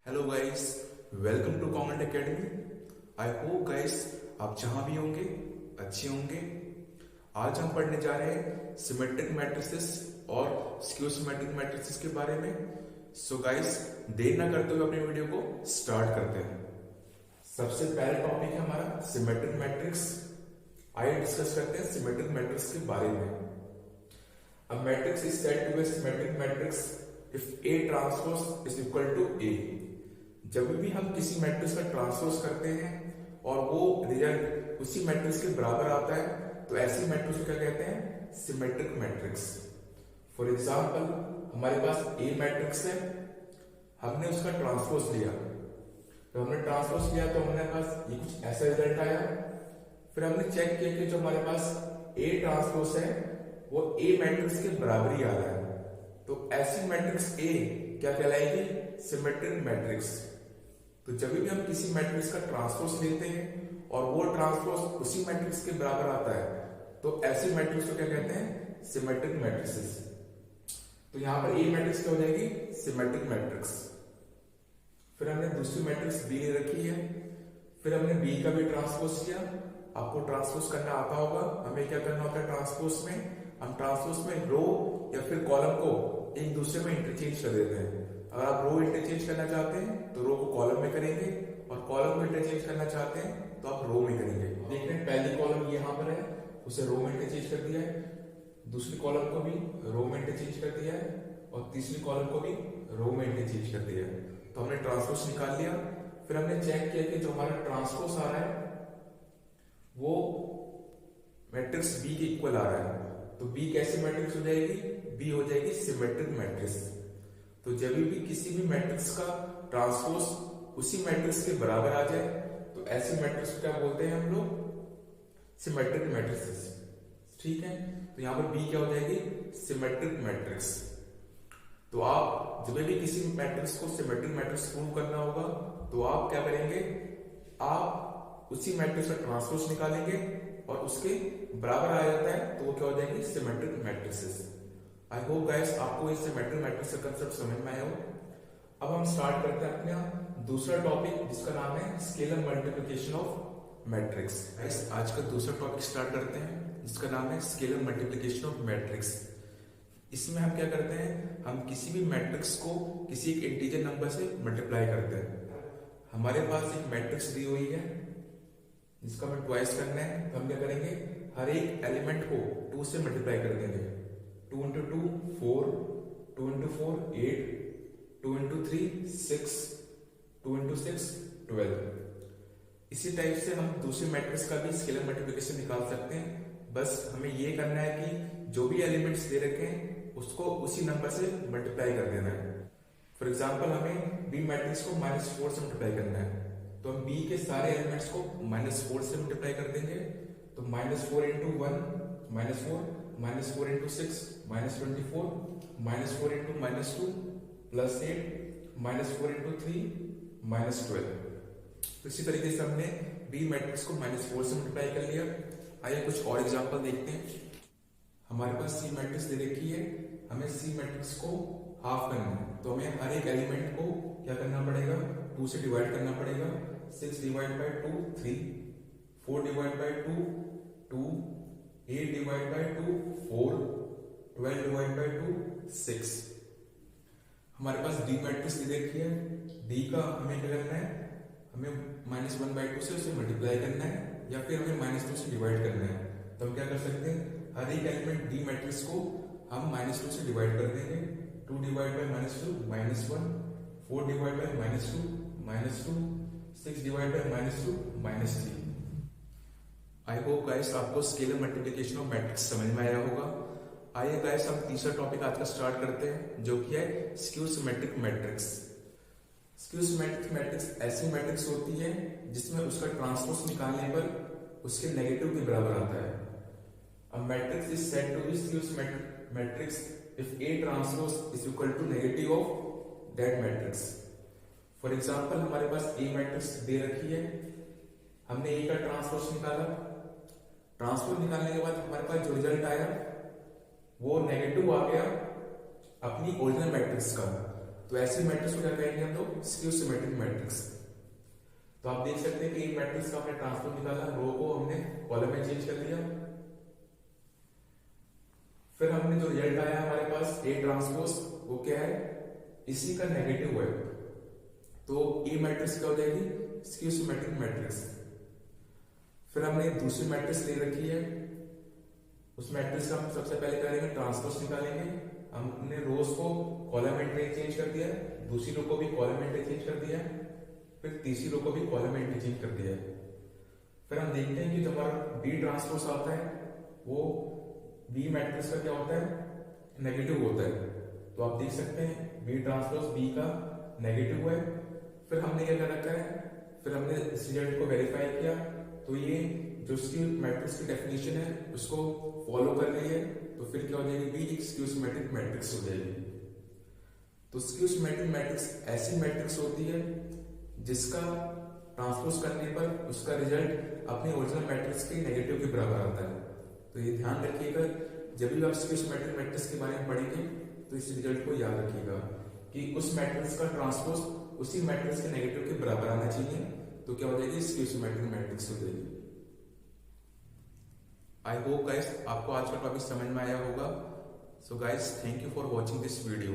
Hello guys, welcome to comment academy. I hope guys आप जहां भी होंगे अच्छे होंगे। आज हम पढ़ने जा रहे हैं सिमेट्रिक मैट्रिसेस और स्क्यू सिमेट्रिक मैट्रिसेस के बारे में। सो गाइस, देर ना करते हुए अपने वीडियो को स्टार्ट करते हैं। सबसे पहला टॉपिक है हमारा सिमेट्रिक मैट्रिक्स। आइए डिस्कस करते हैं सिमेट्रिक मैट्रिक्स के बारे में। A matrix is said to be a symmetric matrix if A transpose is equal to A। जब भी हम किसी मैट्रिक्स का ट्रांसपोज करते हैं और वो रिजल्ट उसी मैट्रिक्स के बराबर आता है तो ऐसी मैट्रिक्स को क्या कहते हैं? Symmetric matrix. फॉर एग्जांपल, हमारे पास A मैट्रिक्स है, हमने उसका ट्रांसपोज लिया। तो हमने ट्रांसपोज किया तो हमारे पास ये कुछ ऐसा रिजल्ट आया। फिर हमने चेक किया कि जो हमारे पास A ट्रांसपोज है वो A मैट्रिक्स के बराबर ही आ रहा है। तो ऐसी मैट्रिक्स A क्या कहलाएगी? Symmetric matrix. तो जब भी हम किसी मैट्रिक्स का ट्रांसपोज लेते हैं और वो ट्रांसपोज उसी मैट्रिक्स के बराबर आता है तो ऐसी मैट्रिक्स को क्या कहते हैं? Symmetric matrices. तो यहां पर A मैट्रिक्स क्या हो जाएगी? Symmetric matrix. फिर हमने दूसरी मैट्रिक्स B ले रखी है, फिर हमने B का भी ट्रांसपोज किया। आपको ट्रांसपोज करना आता होगा। हमें क्या करना होता है ट्रांसपोज में? हम ट्रांसपोज में रो या फिर कॉलम को एक दूसरे में इंटरचेंज कर देते हैं। अगर आप रो इंटरचेंज करना चाहते हैं तो रो को कॉलम में करेंगे और कॉलम को इंटरचेंज करना चाहते हैं तो आप रो में करेंगे। देखते हैं, पहली कॉलम यहाँ पर है, उसे रो में इंटरचेंज कर दिया है, दूसरी कॉलम को भी रो में इंटरचेंज कर दिया है और तीसरी कॉलम को भी रो में इंटरचेंज कर दिया है। तो हमने ट्रांसपोज निकाल लिया। फिर हमने चेक किया कि जो हमारा ट्रांसपोज आ रहा है वो मैट्रिक्स बी के इक्वल आ रहा है। तो बी कैसी मैट्रिक्स हो जाएगी? बी हो जाएगी सिमेट्रिक मैट्रिक्स। तो जब भी किसी भी मैट्रिक्स का ट्रांसपोज उसी मैट्रिक्स के बराबर आ जाए तो ऐसी मैट्रिक्स को क्या बोलते हैं हम लोग? Symmetric matrices. ठीक है, तो यहां पर बी क्या हो जाएगी? Symmetric matrix. तो आप जब भी किसी मैट्रिक्स को सिमेट्रिक मैट्रिक्स प्रूव करना होगा तो आप क्या करेंगे? आप उसी मैट्रिक्स का ट्रांसपोज निकालेंगे और उसके बराबर आ जाता है तो वो क्या हो जाएगी? Symmetric matrices. आई होप गाइस आपको इस सिमेट्रिक मैट्रिक्स का कंसेप्ट समझ में आया हो। अब हम स्टार्ट करते हैं अपना दूसरा टॉपिक जिसका नाम है scalar multiplication of matrix. Guys आज का दूसरा टॉपिक स्टार्ट करते हैं जिसका नाम है स्केलर मल्टीप्लिकेशन ऑफ मैट्रिक्स। इसमें हम क्या करते हैं? हम किसी भी मैट्रिक्स को किसी एक इंटीजर नंबर से मल्टीप्लाई करते हैं। हमारे पास एक मैट्रिक्स दी हुई है जिसका हमें ट्वाइस करना है, तो हम क्या करेंगे? हर एक एलिमेंट को 2 से मल्टीप्लाई कर देंगे। 2 into 2 4, 2 into 4 8, 2 into 3 6, 2 into 6 12। इसी टाइप से हम दूसरी मैट्रिक्स का भी स्केलर मल्टीप्लिकेशन निकाल सकते हैं। बस हमें ये करना है कि जो भी एलिमेंट्स दे रखे हैं उसको उसी नंबर से मल्टीप्लाई कर देना है। फॉर एग्जाम्पल, हमें बी मैट्रिक्स को -4 से मल्टीप्लाई करना है तो हम बी के सारे एलिमेंट्स को -4 से मल्टीप्लाई कर देंगे। तो -4 into 1 -4, -4 into 6 -24, -4 into -2 +8, -4 into 3 -12। तो इसी तरीके से हमने बी मैट्रिक्स को -4 से मल्टीप्लाई कर लिया। आइए कुछ और एग्जांपल देखते हैं। हमारे पास सी मैट्रिक्स दे रखी है, हमें सी मैट्रिक्स को हाफ करना है तो हमें हर एक एलिमेंट को क्या करना पड़ेगा? 2 से डिवाइड करना पड़ेगा। 6 divide by 2 3, 4 divide by 2 2, 8 divide by 2 4, 12 divide by 2 6। हमारे पास डी मैट्रिक्स दे रखी है। डी का हमें क्या करना है? हमें -1/2 से उसे मल्टीप्लाई करना है या फिर हमें -2 से डिवाइड करना है। तो हम क्या कर सकते हैं? हर एक एलिमेंट डी मैट्रिक्स को हम -2 से डिवाइड कर देंगे। 2 divide by -2 -1, 4 divide by -2 -2, 6 divide by -2 -3। I hope guys आपको स्केलर मल्टीप्लिकेशन ऑफ मैट्रिक्स समझ में आया होगा। आइए गाइस हम तीसरा टॉपिक आज का स्टार्ट करते हैं जो कि है skew symmetric matrix. Skew symmetric matrix ऐसी मैट्रिक्स होती है जिसमें उसका ट्रांसपोज निकालने पर उसके नेगेटिव के बराबर आता है। A matrix is said to be skew symmetric matrix if A transpose is equal to negative of that matrix। For example, हमारे पास A मैट्रिक्स दे रखी है, हमने A का ट्रांसपोज निकाला। ट्रांसपोज निकालने के बाद हमारे पास जो रिजल्ट आया वो नेगेटिव आ गया अपनी ओरिजिनल मैट्रिक्स का। तो ऐसे मैट्रिक्स को क्या कहेंगे हम लोग, स्क्यू सिमेट्रिक मैट्रिक्स। तो आप देख सकते हैं कि एक मैट्रिक्स का हमने ट्रांसपोज निकाला, रो को हमने कॉलम में चेंज कर दिया, फिर हमने जो रिजल्ट आया हमारे पास ए ट्रांसपोज, वो क्या है, इसी का नेगेटिव है, तो ए मैट्रिक्स क्या हो जाएगी, स्क्यू सिमेट्रिक मैट्रिक्स। फिर हमने दूसरी मैट्रिक्स ले रखी है, उस मैट्रिक्स का हम सबसे पहले करेंगे ट्रांसपोज निकालेंगे। हमने रोज को कॉलम में चेंज कर दिया, दूसरी रो को भी कॉलम में चेंज कर दिया, फिर तीसरी रो को भी कॉलम में चेंज कर दिया। फिर हम देखते हैं कि जो हमारा बी ट्रांसपोज आता है वो बी मैट्रिक्स का क्या होता है, नेगेटिव होता है। तो आप देख सकते हैं बी ट्रांसपोज बी का नेगेटिव है। फिर हमने क्या कर रखा है, फिर हमने इस रिजल्ट को वेरीफाई किया, तो ये जो उसकी मैट्रिक्स की डेफिनेशन है उसको फॉलो कर रही है, तो फिर क्या हो जाएगी, बी एक स्क्यू सिमेट्रिक मैट्रिक्स हो जाएगी। तो स्क्यू सिमेट्रिक मैट्रिक्स ऐसी मैट्रिक्स होती है जिसका ट्रांसपोज करने पर उसका रिजल्ट अपने ओरिजिनल मैट्रिक्स के नेगेटिव के बराबर आता है। तो ये ध्यान रखिएगा, जब भी आप स्क्यू सिमेट्रिक मैट्रिक्स के बारे में पढ़ेंगे तो इस रिजल्ट को याद रखिएगा कि उस मैट्रिक्स का ट्रांसपोज उसी मैट्रिक्स के नेगेटिव के बराबर आना चाहिए, तो क्या हो जाएगी, स्क्यू सिमेट्रिक मैट्रिक्स हो जाएगी। आई होप गाइस आपको आज का टॉपिक समझ में आया होगा। So guys, thank you for watching this video.